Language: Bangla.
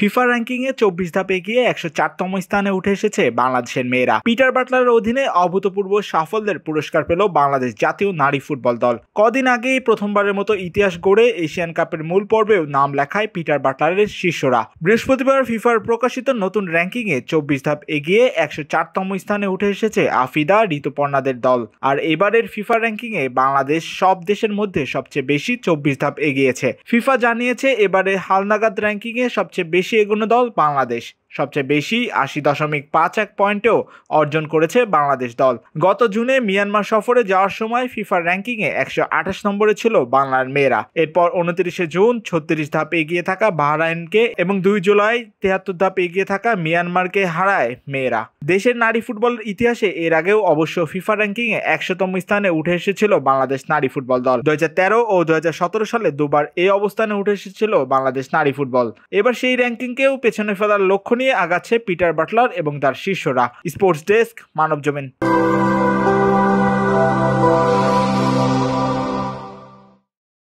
ফিফা র্যাঙ্কিংয়ে 24 ধাপ এগিয়ে 104তম স্থানে উঠে এসেছে বাংলাদেশের মেয়েরা। পিটার বাটলারের অধীনে অভূতপূর্ব সাফল্যের পুরস্কার পেল বাংলাদেশ জাতীয় নারী ফুটবল দল। কদিন আগেই প্রথমবারের মতো ইতিহাস গড়ে এশিয়ান কাপের মূল পর্বেও নাম লেখায় পিটার বাটলারের শিষ্যরা। বৃহস্পতিবার ফিফার প্রকাশিত নতুন র্যাঙ্কিংয়ে 24 ধাপ এগিয়ে 104তম স্থানে উঠে এসেছে আফিদা ঋতুপর্ণাদের দল। আর এবারের ফিফা র্যাঙ্কিংয়ে বাংলাদেশ সব দেশের মধ্যে সবচেয়ে বেশি 24 ধাপ এগিয়েছে। ফিফা জানিয়েছে এবারে হালনাগাদ র্যাঙ্কিংয়ে সবচেয়ে বেশি এগোনো দল বাংলাদেশ। সবচেয়ে বেশি 80.51 পয়েন্টেও অর্জন করেছে বাংলাদেশ দল। গত জুনে মিয়ানমার সফরে যাওয়ার সময় ফিফার র্যাঙ্কিংয়ে 128 নম্বরে ছিল বাংলার মেয়েরা। এরপর 29 জুন 36 ধাপ এগিয়ে থাকা বাহরাইনকে এবং 2 জুলাই 73 ধাপ এগিয়ে থাকা মিয়ানমারকে হারায় মেয়েরা। দেশের নারী ফুটবল ইতিহাসে এর আগেও অবশ্য ফিফা র্যাঙ্কিংয়ে 100তম স্থানে উঠে এসেছিল বাংলাদেশ নারী ফুটবল দল। 2013 ও 2017 সালে দুবার এই অবস্থানে উঠে এসেছিল বাংলাদেশ নারী ফুটবল। এবার সেই র্যাঙ্কিংকেও পেছনে ফেলার লক্ষ্য নিয়ে আগাচ্ছে পিটার বাটলার এবং তার শিষ্যরা। Sports desk, Manabzamin.